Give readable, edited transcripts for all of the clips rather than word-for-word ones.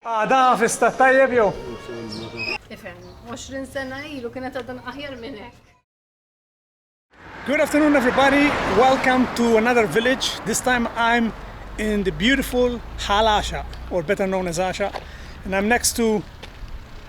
Da fista tajjeb jew? Ifhem, 20 sena ilu kienet għaddan aħjar minn hekk. Good afternoon, everybody. Welcome to another village. This time I'm in the beautiful Għaxaq, or better known as Għaxaq. And I'm next to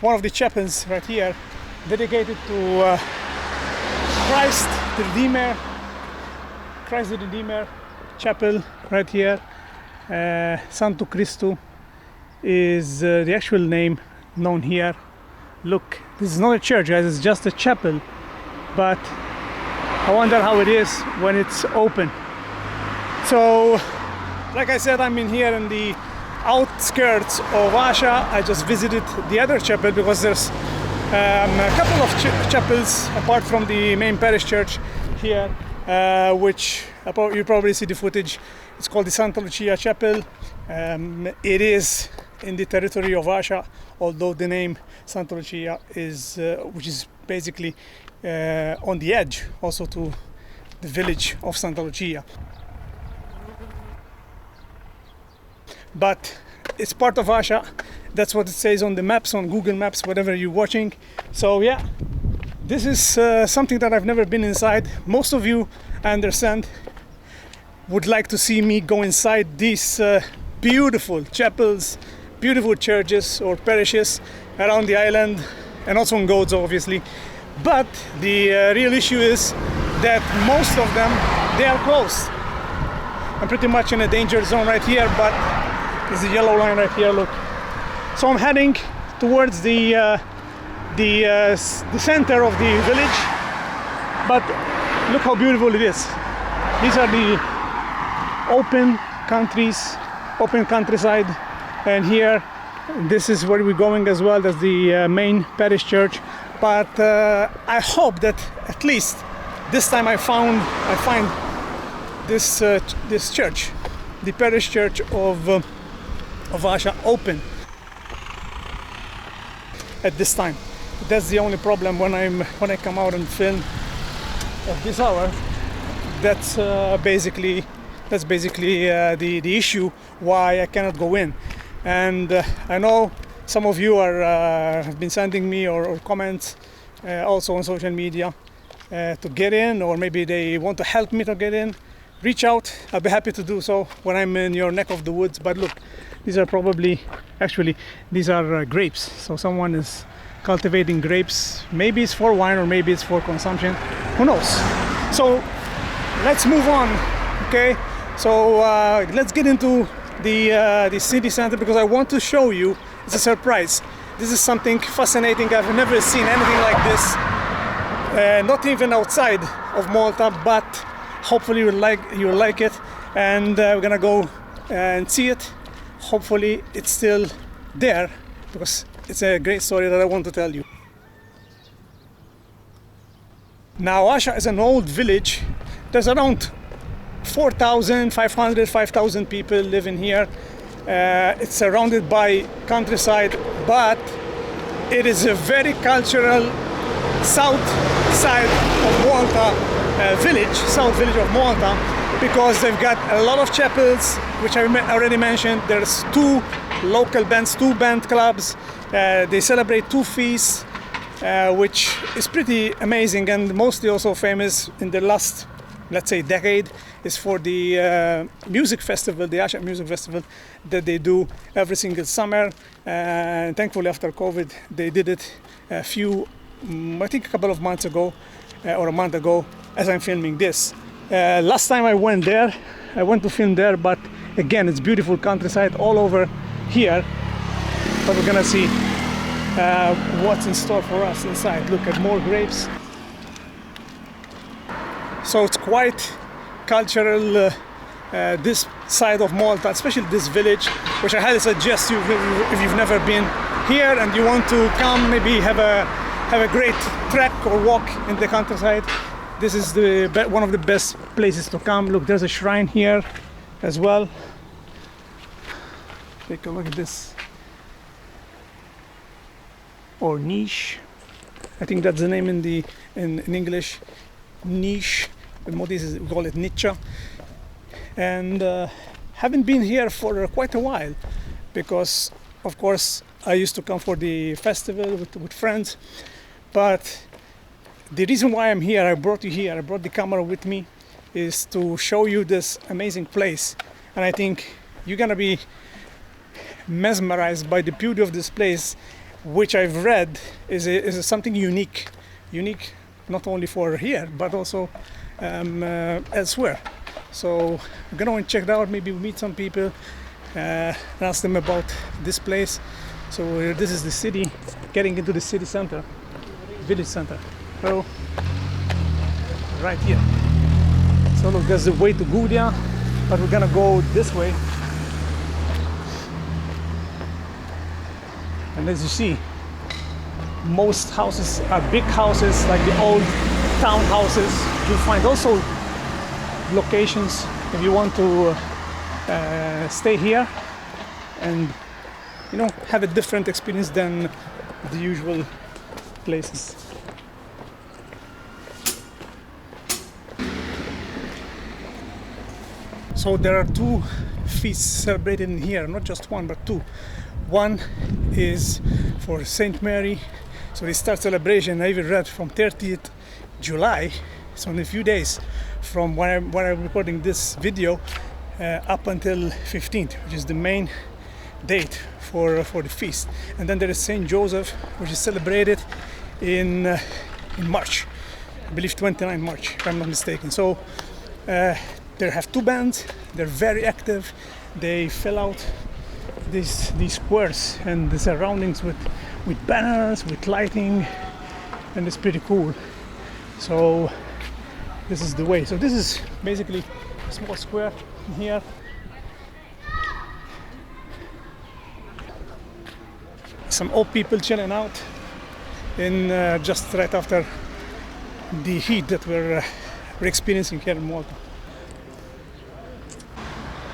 one of the chapels right here, dedicated to Christ the Redeemer chapel right here. Santo Cristo is the actual name known here. Look, this is not a church, guys, it's just a chapel. But I wonder how it is when it's open. So, like I said, I'm in here in the outskirts of Ghaxaq. I just visited the other chapel because there's a couple of chapels apart from the main parish church here, which you probably see the footage. It's called the Santa Lucia Chapel. It is in the territory of Ghaxaq, although the name Santa Lucia is, which is basically on the edge also to the village of Santa Lucia. But it's part of Ghaxaq. That's what it says on the maps, on Google Maps, whatever you're watching. So yeah, this is something that I've never been inside. Most of you, I understand, would like to see me go inside these beautiful chapels, beautiful churches or parishes around the island, and also on Goats, obviously. But the real issue is that most of them, they are closed. I'm pretty much in a danger zone right here, but there's a yellow line right here, look. So I'm heading towards the center of the village, but look how beautiful it is. These are the open countryside, and here, this is where we're going as well. That's the main parish church. But I hope that at least this time I find this church, the parish church of Ghaxaq, open at this time. That's the only problem when I come out and film at this hour. That's basically the issue why I cannot go in. And I know some of you have been sending me or comments also on social media to get in, or maybe they want to help me to get in. Reach out, I'll be happy to do so when I'm in your neck of the woods. But look, these are these are grapes. So someone is cultivating grapes. Maybe it's for wine or maybe it's for consumption. Who knows? So let's move on, okay? So let's get into the city center, because I want to show you. It's a surprise. This is something fascinating. I've never seen anything like this. Not even outside of Malta, but hopefully you'll like it. And we're gonna go and see it. Hopefully it's still there, because it's a great story that I want to tell you. Now, Ghaxaq is an old village. There's around 4,500, 5,000 people living here. It's surrounded by countryside, but it is a very cultural south side of Malta south village of Malta, because they've got a lot of chapels, which I already mentioned. There's two local bands, two band clubs. They celebrate two feasts, which is pretty amazing, and mostly also famous in the last, let's say, decade, is for the music festival, the Għaxaq music festival that they do every single summer. And thankfully after COVID, they did it I think a couple of months ago, or a month ago, as I'm filming this. Last time I went to film there, but again, it's beautiful countryside all over here. But we're gonna see what's in store for us inside. Look at more grapes. So it's quite cultural, this side of Malta, especially this village, which I highly suggest you, if you've never been here and you want to come, maybe have a great trek or walk in the countryside. This is one of the best places to come. Look, there's a shrine here as well. Take a look at this. Or niche. I think that's the name in English. Niche. In Maltese we call it niche. And haven't been here for quite a while, because of course, I used to come for the festival with friends, but the reason why I'm here, I brought you here, I brought the camera with me, is to show you this amazing place. And I think you're gonna be mesmerized by the beauty of this place, which I've read is something unique not only for here, but also elsewhere. So I'm gonna check it out, maybe meet some people, ask them about this place. So this is the city, getting into the city center, village center. So right here. So look, there's the way to Gudia, but we're gonna go this way. And as you see, most houses are big houses, like the old town houses. You'll find also locations if you want to stay here and, you know, have a different experience than the usual places. So there are two feasts celebrated in here, not just one, but two. One is for Saint Mary, so they start celebration. I even read from 30th July, so in a few days from when I'm recording this video, up until 15th, which is the main date for the feast. And then there is Saint Joseph, which is celebrated in March, I believe 29 March, if I'm not mistaken. So they have two bands. They're very active. They fill out these squares and the surroundings with banners, with lighting, and it's pretty cool. So this is the way. So this is basically a small square here. Some old people chilling out in just right after the heat that we're experiencing here in Malta.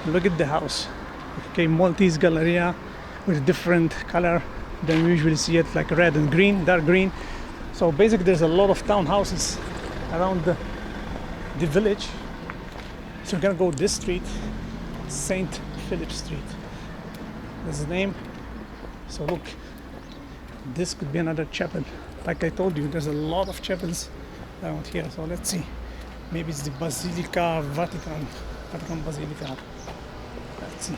Look at the house. Okay, Maltese Galleria with different color than we usually see it, like red and green, dark green. So basically there's a lot of townhouses around the village. So we're gonna go this street, St. Philip Street. That's the name. So look, this could be another chapel. Like I told you, there's a lot of chapels around here. So let's see. Maybe it's the Basilica, Vatican Basilica. Let's see.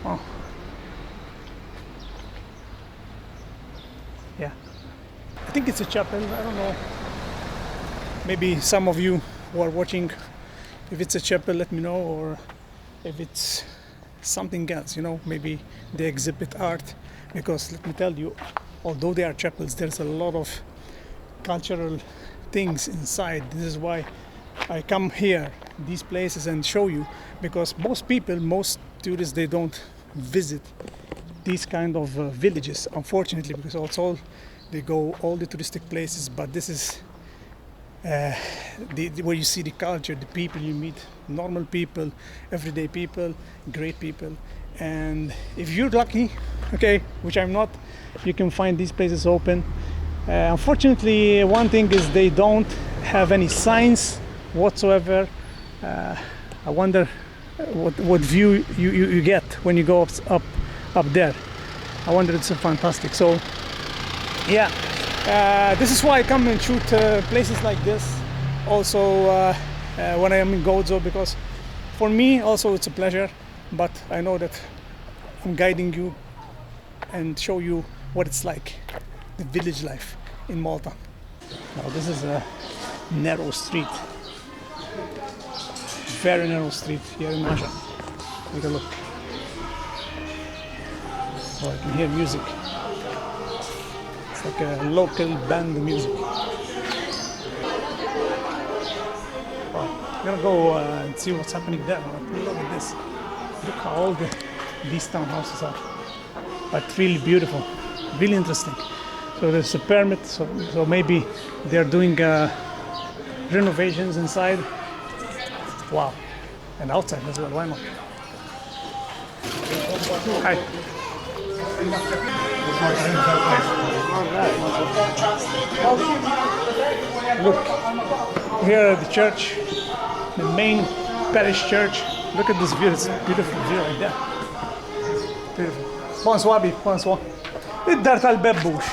Oh. Yeah. I think it's a chapel. I don't know. Maybe some of you who are watching, if it's a chapel, let me know, or if it's something else, you know, maybe they exhibit art. Because let me tell you, although they are chapels, there's a lot of cultural things inside. This is why I come here, these places, and show you, because most people, most tourists, they don't visit these kind of villages, unfortunately, because also they go all the touristic places, but this is where you see the culture, the people you meet, normal people, everyday people, great people. And if you're lucky, okay, which I'm not, you can find these places open. Unfortunately, one thing is they don't have any signs whatsoever. I wonder what view you get when you go up there. I wonder, it's fantastic. So yeah, this is why I come and shoot places like this also when I am in Gozo, because for me also it's a pleasure, but I know that I'm guiding you and show you what it's like, the village life in Malta. Now this is a narrow street, very narrow street here in Għaxaq. Take a look. Oh, I can hear music. It's like a local band music. Oh, I'm gonna go and see what's happening there. Look at this. Look how old these townhouses are. But really beautiful, really interesting. So there's a permit, so maybe they're doing renovations inside. Wow, and outside as well, why not? Hi. Look, here at the church, the main parish church, Look at this view, it's beautiful view right there. Beautiful. Bonsoir, Bi, bonsoir. Id-dar tal-Bebbux.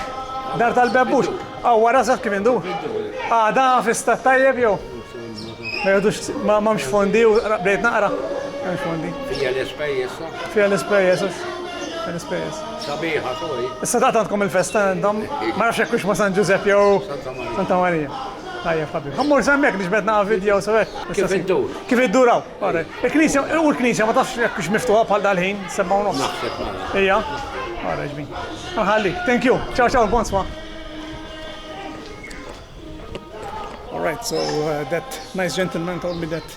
Dar tal-Bebbux. Wara saħ kif indu. Da fista tajjeb jew. Ma jgħodux ma m'hemmx fondi u bdejt naqra. M'hemmx fondi. Fija l-espejjeż. Fija l-ispejjeż. L-ispejjeż. Sabiħa soj. Issa għandkom il-festa għandhom, ma nafx jekkux ma San Giuseppe jew Santa Maria. Tajjeb ħabib. Ħammur semmek biex bet naqa' video sewek. Kif iddur? Kif idduraw? Il-Knisja u l-Knisja ma tafx jekkux miftuħa bħal dal-ħin, 7:30. Naħseb mara. Ija. Ora ġbin. Ħallik. Thank you. Ciao ciao, bonsoir. All right, so that nice gentleman told me that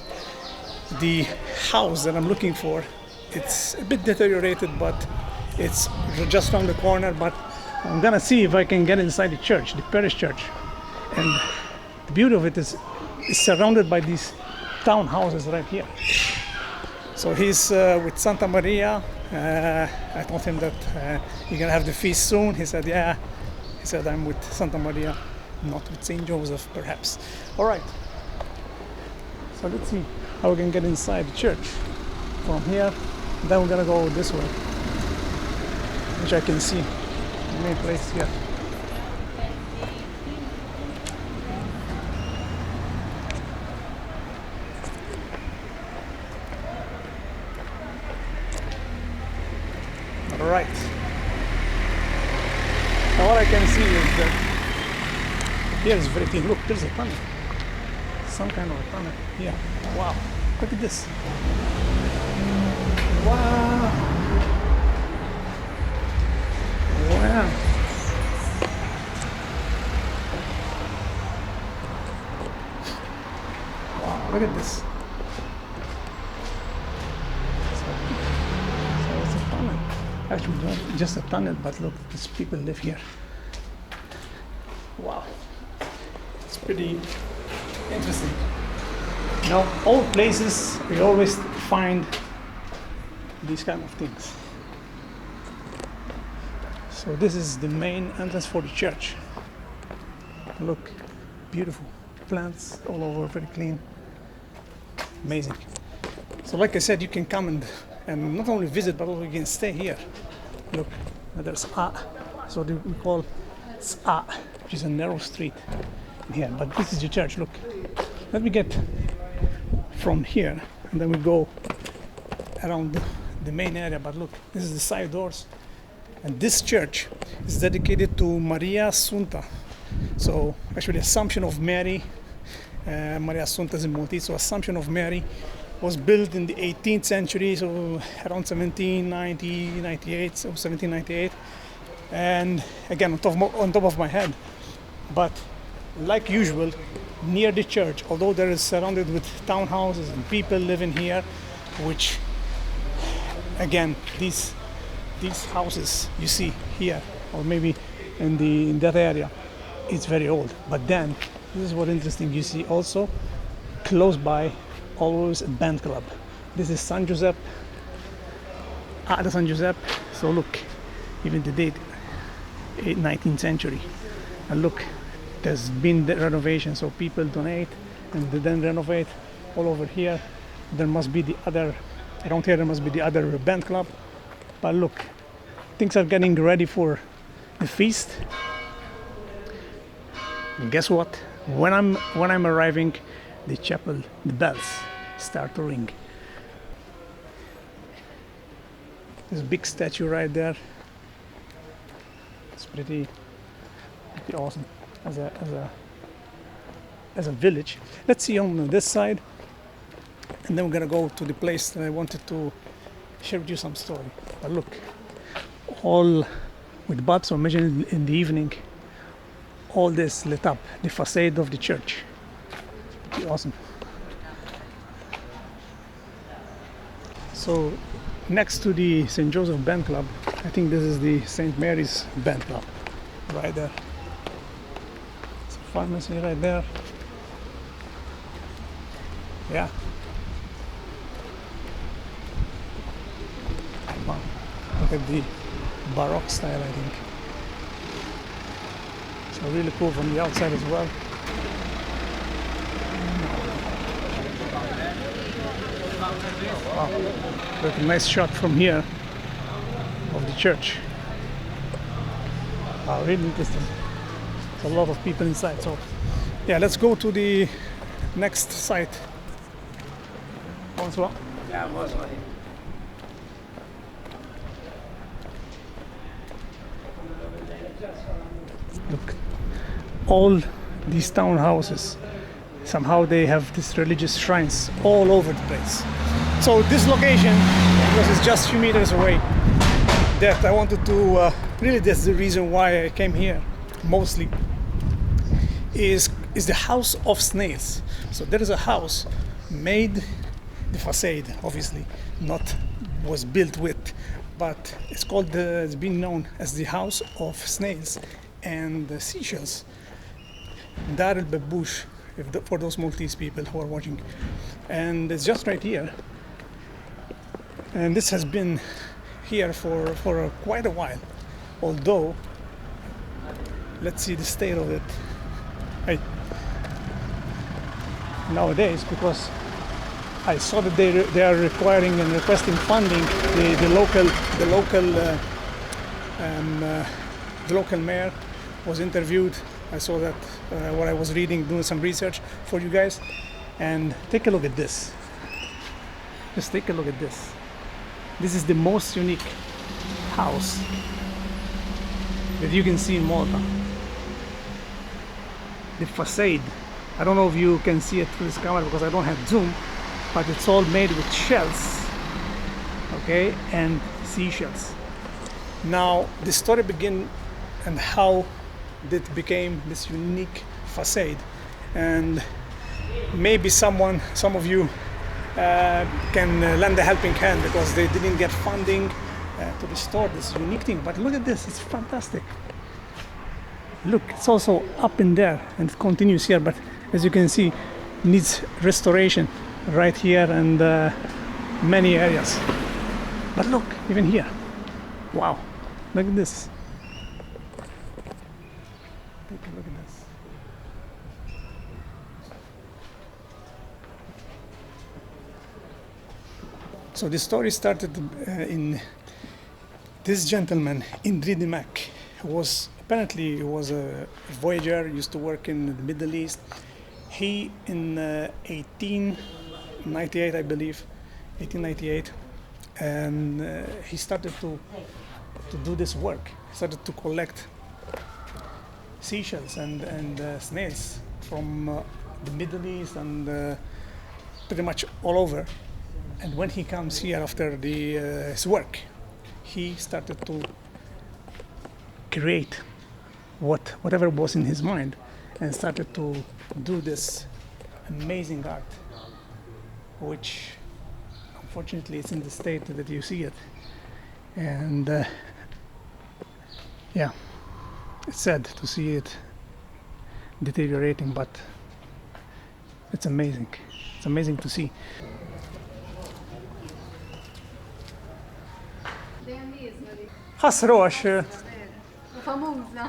the house that I'm looking for, it's a bit deteriorated, but it's just around the corner. But I'm gonna see if I can get inside the church, the parish church. And the beauty of it is it's surrounded by these townhouses right here. So he's with Santa Maria. I told him that you're gonna have the feast soon. He said, yeah. He said, I'm with Santa Maria, not with Saint Joseph, perhaps. All right. So let's see how we can get inside the church from here. Then we're gonna go this way, which I can see the main place here. All right. Now what I can see is that here is very clean. Look, there's a tunnel. Some kind of a tunnel. Yeah. Wow. Look at this. Wow. Wow. Wow. Look at this. Actually, not just a tunnel, but look, these people live here. Wow, it's pretty interesting. Now, all places we always find these kind of things. So this is the main entrance for the church. Look, beautiful plants all over, very clean, amazing. So, like I said, you can come and not only visit, but also you can stay here. Look, there's so we call which is a narrow street here. But this is the church. Look, let me get from here, and then we go around the main area. But look, this is the side doors, and this church is dedicated to Maria Assunta. So actually, Assumption of Mary. Maria Assunta is in Maltese, so Assumption of Mary was built in the 18th century, so around 1790, 98, so 1798. And again, on top of my head, but like usual, near the church, although there is surrounded with townhouses and people living here, which again, these houses you see here, or maybe in that area, it's very old. But then, this is what interesting, you see also close by always a band club. This is San Giuseppe, the San Giuseppe. So look, even the date, 19th century. And look, there's been the renovation, so people donate and they then renovate all over here. There must be the other, around here there must be the other band club. But look, things are getting ready for the feast. And guess what? When I'm arriving, the chapel, the bells start to ring. This big statue right there. It's pretty awesome as a village. Let's see on this side, and then we're gonna go to the place that I wanted to share with you some story. But look, all with bulbs. So imagine in the evening, all this lit up, the facade of the church. Pretty awesome. So next to the St. Joseph Band Club, I think this is the St. Mary's Band Club, right there. It's a pharmacy right there. Yeah. Wow. Look at the Baroque style, I think. So really cool from the outside as well. Wow. Look, a nice shot from here of the church. Wow, really interesting. There's a lot of people inside. So, yeah, let's go to the next site. Bonsoir. Yeah, bonsoir. Look, all these townhouses, somehow they have these religious shrines all over the place. So this location, because it's just a few meters away, that I wanted to, really that's the reason why I came here, mostly, is the House of Snails. So there is a house made, the facade obviously, not was built with, but it's called, it's been known as the House of Snails and the seashells. tal-Bebbux, for those Maltese people who are watching. And it's just right here. And this has been here for quite a while. Although, let's see the state of it. Hey. Nowadays, because I saw that they are requiring and requesting funding. The local mayor was interviewed. I saw that while I was reading, doing some research for you guys. And take a look at this. Just take a look at this. This is the most unique house that you can see in Malta. The facade. I don't know if you can see it through this camera because I don't have zoom, but it's all made with shells, okay, and seashells. Now the story begins and how it became this unique facade, and maybe some of you can lend a helping hand because they didn't get funding to restore this unique thing. But look at this, it's fantastic. Look, it's also up in there and it continues here, but as you can see, needs restoration right here and many areas. But look, even here, wow, look at this. Take a look at this. So the story started in this gentleman, Indri Dimech, who was apparently a voyager, used to work in the Middle East. He, in 1898, I believe, 1898, and he started to do this work. He started to collect seashells and snails from the Middle East and pretty much all over. And when he comes here after his work, he started to create whatever was in his mind and started to do this amazing art, which unfortunately it's in the state that you see it. And yeah, it's sad to see it deteriorating, but it's amazing. It's amazing to see. ħasru għax. Famuża.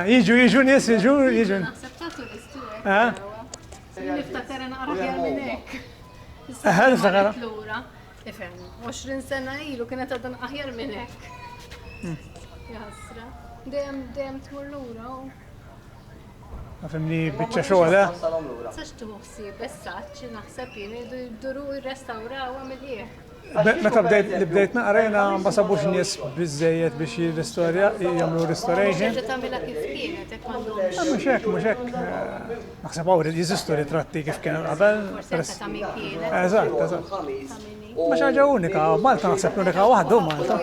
Jiġu nies, jiġu. Naħseb ta' turistu hekk. Niftakar naqra ħjar minn hekk. Niftakar. Lura. Ifhem, 20 sena ilu kienet għadha aħjar minn hekk. Jasra. Dejjem tmur lura. Għafimni biċċa xogħol, Sax tuħsi bessaċ naħseb jien jduru jirrestawraw mill-ieħ. Meta bdejt naqra jiena ma sabux nies biżżejjed biex jagħmlu restoration. Ġa tagħmilha kif kienet hekk m'għandhomx. Mhux hekk. Naħseb hawn jeżistu ritratti kif kienu qabel. Forsi ta' min kienet. Eżatt. Ma xi ħaġa unika, Malta naħseb l-unika waħda Malta.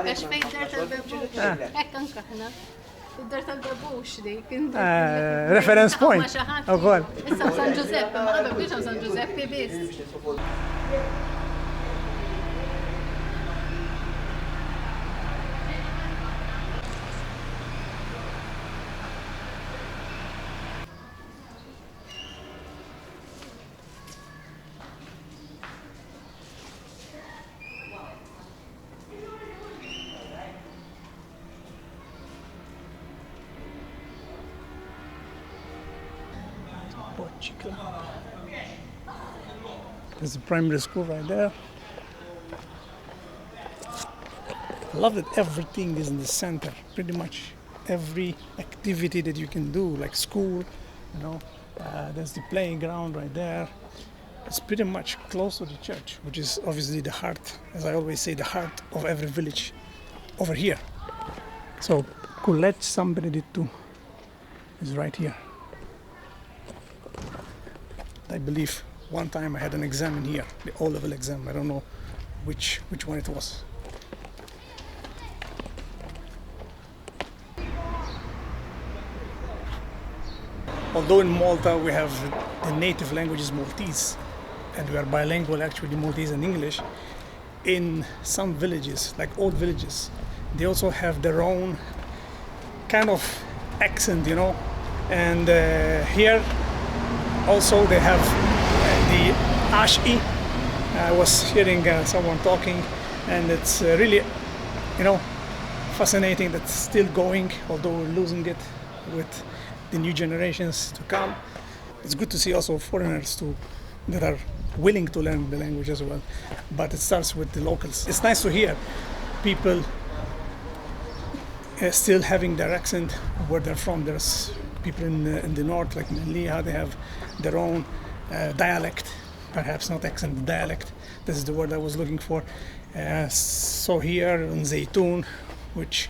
Għax fejn dar tal-Bebbux. Hekk anke aħna. Id-dar tal-Bebbux dik. Reference point. Ukoll. Issa San Giuseppe, ma qabel kienx San Giuseppe biss. There's the primary school right there. I love that everything is in the center. Pretty much every activity that you can do, like school, you know. There's the playground right there. It's pretty much close to the church, which is obviously the heart, as I always say, the heart of every village over here. So College San Benedetto is right here. I believe one time I had an exam in here, the O-level exam. I don't know which one it was. Although in Malta we have the native language is Maltese, and we are bilingual actually, Maltese and English, in some villages, like old villages, they also have their own kind of accent, you know. And here also they have the Għaxaq. I was hearing someone talking, and it's really, you know, fascinating that's still going, although we're losing it with the new generations to come. It's good to see also foreigners that are willing to learn the language as well, but it starts with the locals. It's nice to hear people still having their accent where they're from. There's people in the north, like Melilla, they have their own dialect, perhaps not accent, dialect. This is the word I was looking for. So here in Zaytun, which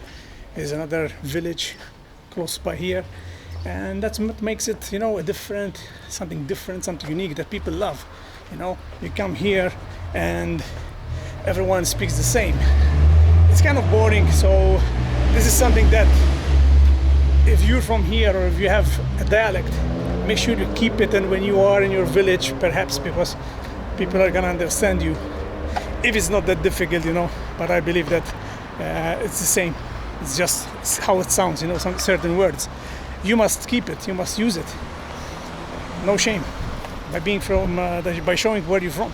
is another village close by here, and that's what makes it, you know, something different, something unique that people love. You know, you come here and everyone speaks the same. It's kind of boring, so this is something that if you're from here or if you have a dialect, make sure you keep it, and when you are in your village, perhaps, because people are gonna understand you if it's not that difficult, you know. But I believe that it's the same. It's just how it sounds, you know, some certain words. You must keep it, you must use it. No shame. By showing where you're from.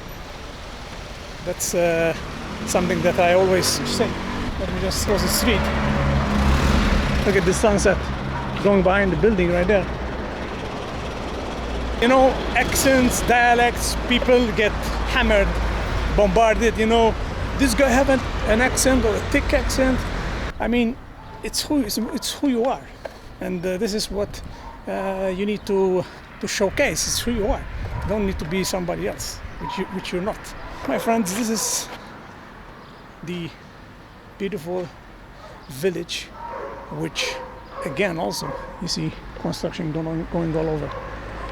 That's something that I always say. Let me just cross the street. Look at the sunset going behind the building right there. You know, accents, dialects, people get hammered, bombarded, you know. This guy have an accent or a thick accent. I mean, it's who you are. And this is what you need to showcase. It's who you are. You don't need to be somebody else, which you're not. My friends, this is the beautiful village, which again also you see construction going all over,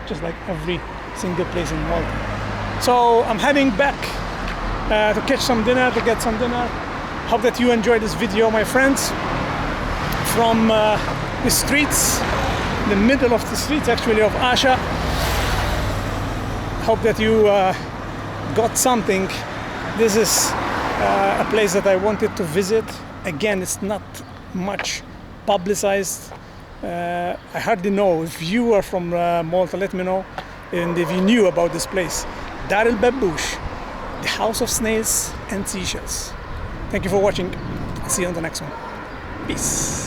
just like every single place in Malta. So I'm heading back to get some dinner. Hope that you enjoyed this video, my friends, from the streets, the middle of the streets actually of Għaxaq. Hope that you got something. This is a place that I wanted to visit. Again, it's not much publicized. I hardly know. If you are from Malta, let me know, and if you knew about this place. tal-Bebbux, the House of Snails and Seashells. Thank you for watching. See you on the next one. Peace.